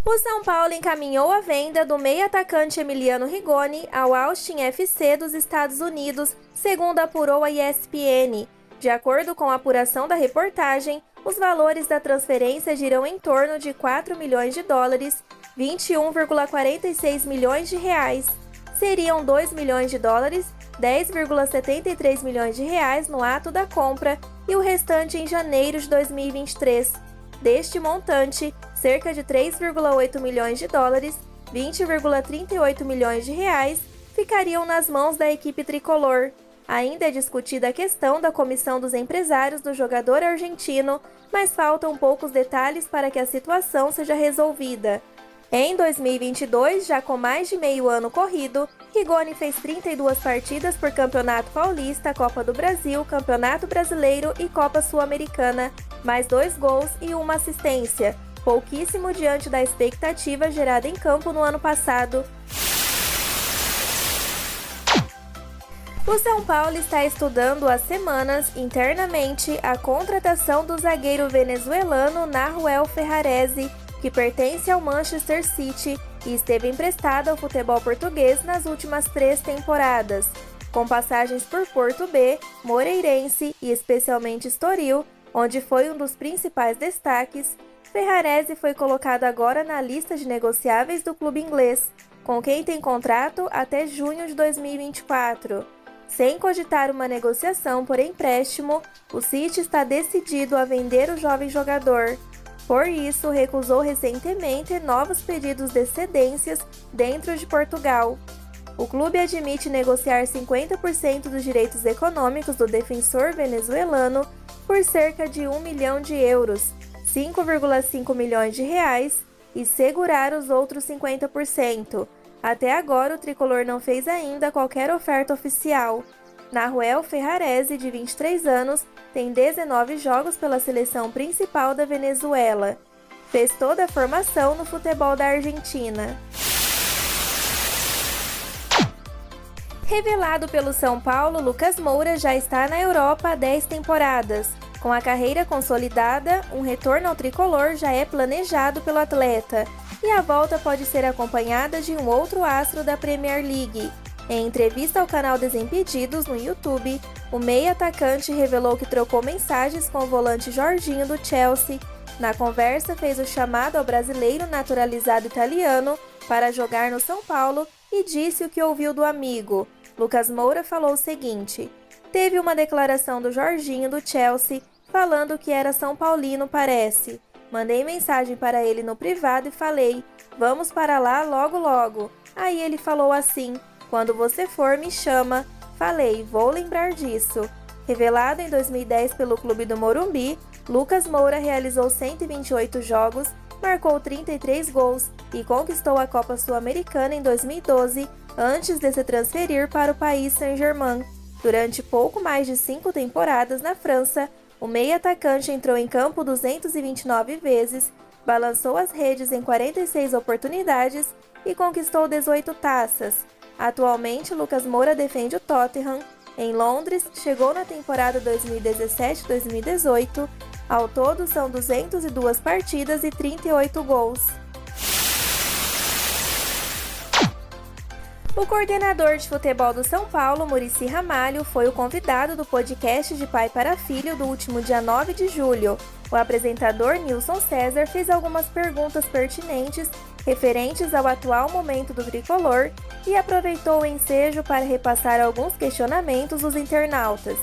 O São Paulo encaminhou a venda do meio-atacante Emiliano Rigoni ao Austin FC dos Estados Unidos, segundo apurou a ESPN. De acordo com a apuração da reportagem, os valores da transferência giram em torno de 4 milhões de dólares, 21,46 milhões de reais. Seriam 2 milhões de dólares, 10,73 milhões de reais no ato da compra e o restante em janeiro de 2023. Deste montante, cerca de 3,8 milhões de dólares, 20,38 milhões de reais, ficariam nas mãos da equipe tricolor. Ainda é discutida a questão da comissão dos empresários do jogador argentino, mas faltam poucos detalhes para que a situação seja resolvida. Em 2022, já com mais de meio ano corrido, Rigoni fez 32 partidas por Campeonato Paulista, Copa do Brasil, Campeonato Brasileiro e Copa Sul-Americana, mais 2 gols e 1 assistência, pouquíssimo diante da expectativa gerada em campo no ano passado. O São Paulo está estudando há semanas, internamente, a contratação do zagueiro venezuelano Nahuel Ferraresi, que pertence ao Manchester City e esteve emprestado ao futebol português nas últimas 3 temporadas. Com passagens por Porto B, Moreirense e especialmente Estoril, onde foi um dos principais destaques, Ferraresi foi colocado agora na lista de negociáveis do clube inglês, com quem tem contrato até junho de 2024. Sem cogitar uma negociação por empréstimo, o City está decidido a vender o jovem jogador. Por isso, recusou recentemente novos pedidos de cedências dentro de Portugal. O clube admite negociar 50% dos direitos econômicos do defensor venezuelano por cerca de 1 milhão de euros, 5,5 milhões de reais, e segurar os outros 50%. Até agora, o tricolor não fez ainda qualquer oferta oficial. Nahuel Ferraresi, de 23 anos, tem 19 jogos pela seleção principal da Venezuela. Fez toda a formação no futebol da Argentina. Revelado pelo São Paulo, Lucas Moura já está na Europa há 10 temporadas. Com a carreira consolidada, um retorno ao tricolor já é planejado pelo atleta, e a volta pode ser acompanhada de um outro astro da Premier League. Em entrevista ao canal Desimpedidos no YouTube, o meio-atacante revelou que trocou mensagens com o volante Jorginho do Chelsea. Na conversa, fez o chamado ao brasileiro naturalizado italiano para jogar no São Paulo e disse o que ouviu do amigo. Lucas Moura falou o seguinte: teve uma declaração do Jorginho do Chelsea falando que era São Paulino, parece. Mandei mensagem para ele no privado e falei, vamos para lá logo logo. Aí ele falou assim, quando você for me chama. Falei, vou lembrar disso. Revelado em 2010 pelo Clube do Morumbi, Lucas Moura realizou 128 jogos, marcou 33 gols e conquistou a Copa Sul-Americana em 2012, antes de se transferir para o Paris Saint-Germain. Durante pouco mais de 5 temporadas na França, o meio-atacante entrou em campo 229 vezes, balançou as redes em 46 oportunidades e conquistou 18 taças. Atualmente, Lucas Moura defende o Tottenham. Em Londres, chegou na temporada 2017-2018. Ao todo, são 202 partidas e 38 gols. O coordenador de futebol do São Paulo, Muricy Ramalho, foi o convidado do podcast de Pai para Filho do último dia 9 de julho. O apresentador Nilson César fez algumas perguntas pertinentes referentes ao atual momento do tricolor e aproveitou o ensejo para repassar alguns questionamentos dos internautas.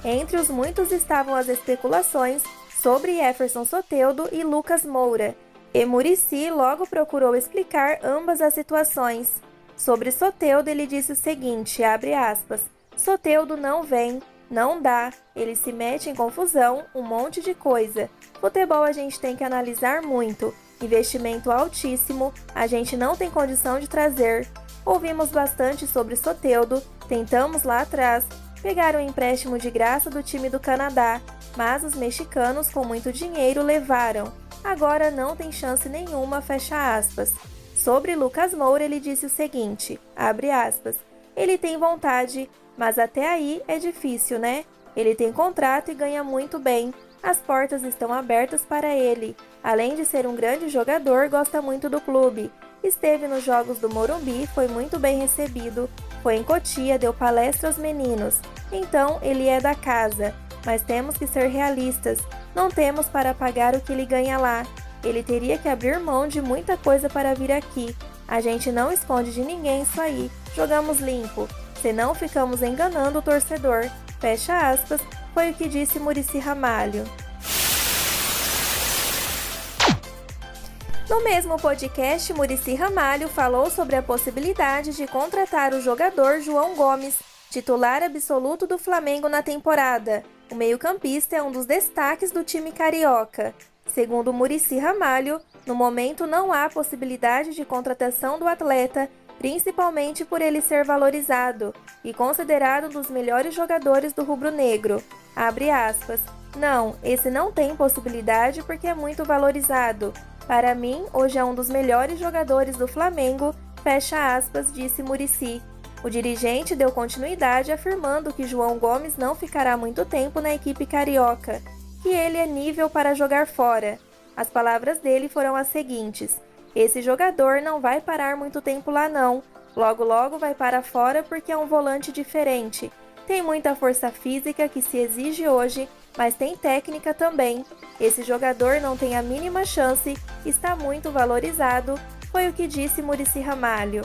Entre os muitos estavam as especulações sobre Jefferson Soteldo e Lucas Moura, e Muricy logo procurou explicar ambas as situações. Sobre Soteldo, ele disse o seguinte, abre aspas, Soteldo não vem, não dá, ele se mete em confusão, um monte de coisa. Futebol a gente tem que analisar muito, investimento altíssimo, a gente não tem condição de trazer. Ouvimos bastante sobre Soteldo, tentamos lá atrás, pegar um empréstimo de graça do time do Canadá, mas os mexicanos com muito dinheiro levaram. Agora não tem chance nenhuma, fecha aspas. Sobre Lucas Moura, ele disse o seguinte, abre aspas, ele tem vontade, mas até aí é difícil, né? Ele tem contrato e ganha muito bem. As portas estão abertas para ele. Além de ser um grande jogador, gosta muito do clube. Esteve nos Jogos do Morumbi, foi muito bem recebido. Foi em Cotia, deu palestra aos meninos. Então, ele é da casa. Mas temos que ser realistas. Não temos para pagar o que ele ganha lá. Ele teria que abrir mão de muita coisa para vir aqui. A gente não esconde de ninguém isso aí. Jogamos limpo. Senão ficamos enganando o torcedor. Fecha aspas, foi o que disse Muricy Ramalho. No mesmo podcast, Muricy Ramalho falou sobre a possibilidade de contratar o jogador João Gomes, titular absoluto do Flamengo na temporada. O meio-campista é um dos destaques do time carioca. Segundo Muricy Ramalho, no momento não há possibilidade de contratação do atleta, principalmente por ele ser valorizado e considerado um dos melhores jogadores do rubro-negro. Abre aspas. Não, esse não tem possibilidade porque é muito valorizado. Para mim, hoje é um dos melhores jogadores do Flamengo, fecha aspas, disse Muricy. O dirigente deu continuidade afirmando que João Gomes não ficará muito tempo na equipe carioca, que ele é nível para jogar fora. As palavras dele foram as seguintes: esse jogador não vai parar muito tempo lá não, logo logo vai para fora porque é um volante diferente. Tem muita força física que se exige hoje, mas tem técnica também. Esse jogador não tem a mínima chance, está muito valorizado, foi o que disse Muricy Ramalho.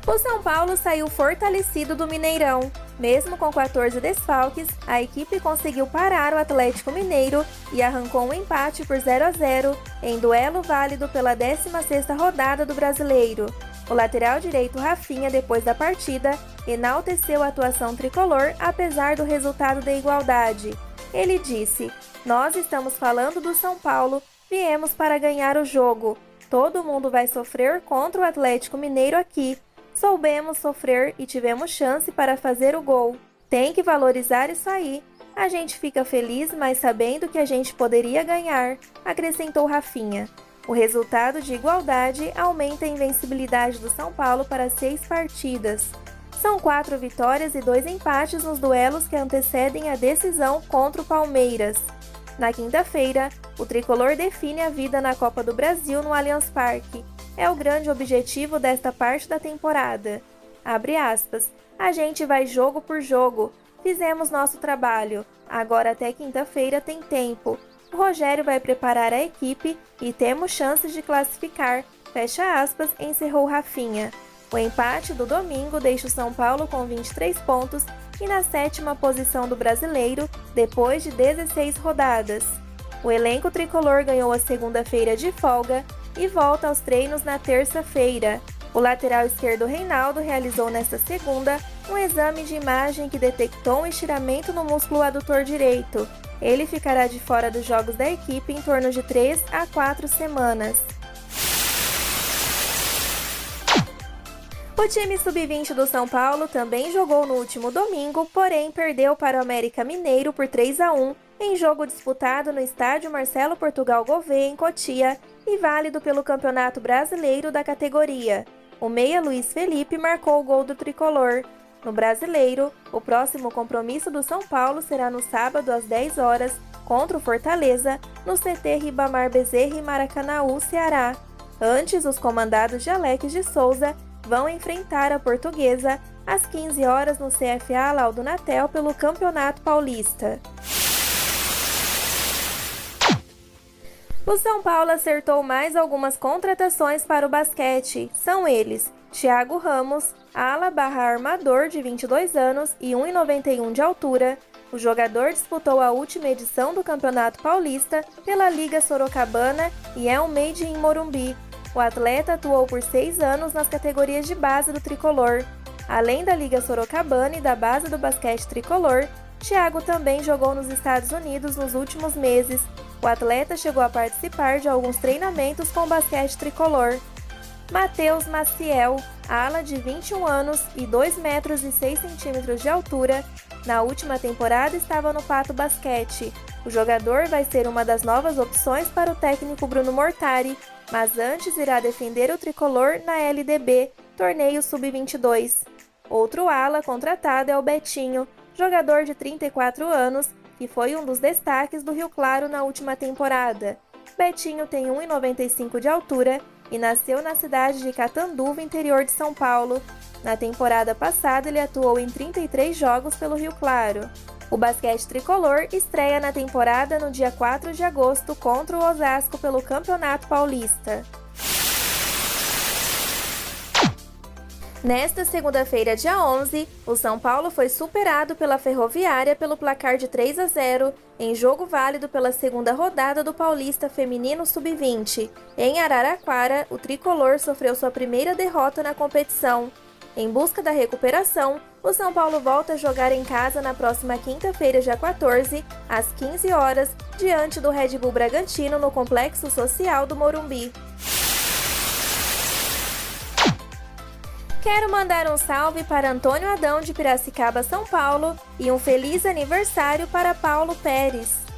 O São Paulo saiu fortalecido do Mineirão. Mesmo com 14 desfalques, a equipe conseguiu parar o Atlético Mineiro e arrancou um empate por 0-0 em duelo válido pela 16ª rodada do Brasileiro. O lateral direito Rafinha, depois da partida, enalteceu a atuação tricolor apesar do resultado da igualdade. Ele disse: "Nós estamos falando do São Paulo, viemos para ganhar o jogo. Todo mundo vai sofrer contra o Atlético Mineiro aqui. Soubemos sofrer e tivemos chance para fazer o gol. Tem que valorizar isso aí. A gente fica feliz, mas sabendo que a gente poderia ganhar", acrescentou Rafinha. O resultado de igualdade aumenta a invencibilidade do São Paulo para 6 partidas. São 4 vitórias e 2 empates nos duelos que antecedem a decisão contra o Palmeiras. Na quinta-feira, o tricolor define a vida na Copa do Brasil no Allianz Parque. É o grande objetivo desta parte da temporada. Abre aspas. A gente vai jogo por jogo. Fizemos nosso trabalho. Agora até quinta-feira tem tempo. O Rogério vai preparar a equipe e temos chances de classificar. Fecha aspas, encerrou Rafinha. O empate do domingo deixa o São Paulo com 23 pontos e na 7ª posição do Brasileiro, depois de 16 rodadas. O elenco tricolor ganhou a segunda-feira de folga e volta aos treinos na terça-feira. O lateral esquerdo Reinaldo realizou nesta segunda um exame de imagem que detectou um estiramento no músculo adutor direito. Ele ficará de fora dos jogos da equipe em torno de 3 a 4 semanas. O time sub-20 do São Paulo também jogou no último domingo, porém perdeu para o América Mineiro por 3-1 em jogo disputado no estádio Marcelo Portugal Gouveia, em Cotia, e válido pelo Campeonato Brasileiro da categoria. O meia Luiz Felipe marcou o gol do tricolor. No Brasileiro, o próximo compromisso do São Paulo será no sábado às 10 horas, contra o Fortaleza, no CT Ribamar Bezerra em Maracanaú, Ceará. Antes, os comandados de Alex de Souza vão enfrentar a Portuguesa às 15 horas no CFA Laudo Natel pelo Campeonato Paulista. O São Paulo acertou mais algumas contratações para o basquete. São eles: Thiago Ramos, ala/armador de 22 anos e 1,91 de altura. O jogador disputou a última edição do Campeonato Paulista pela Liga Sorocabana e é um made in Morumbi. O atleta atuou por 6 anos nas categorias de base do tricolor. Além da Liga Sorocabana e da base do basquete tricolor, Thiago também jogou nos Estados Unidos nos últimos meses. O atleta chegou a participar de alguns treinamentos com o basquete tricolor. Matheus Maciel, ala de 21 anos e 2 metros e 6 centímetros de altura, na última temporada estava no Pato Basquete. O jogador vai ser uma das novas opções para o técnico Bruno Mortari, mas antes irá defender o tricolor na LDB, torneio sub-22. Outro ala contratado é o Betinho, jogador de 34 anos, que foi um dos destaques do Rio Claro na última temporada. Betinho tem 1,95 de altura e nasceu na cidade de Catanduva, interior de São Paulo. Na temporada passada, ele atuou em 33 jogos pelo Rio Claro. O basquete tricolor estreia na temporada no dia 4 de agosto contra o Osasco pelo Campeonato Paulista. Nesta segunda-feira, dia 11, o São Paulo foi superado pela Ferroviária pelo placar de 3-0, em jogo válido pela segunda rodada do Paulista Feminino Sub-20. Em Araraquara, o tricolor sofreu sua primeira derrota na competição. Em busca da recuperação, o São Paulo volta a jogar em casa na próxima quinta-feira, dia 14, às 15 horas, diante do Red Bull Bragantino no Complexo Social do Morumbi. Quero mandar um salve para Antônio Adão de Piracicaba, São Paulo, e um feliz aniversário para Paulo Pérez.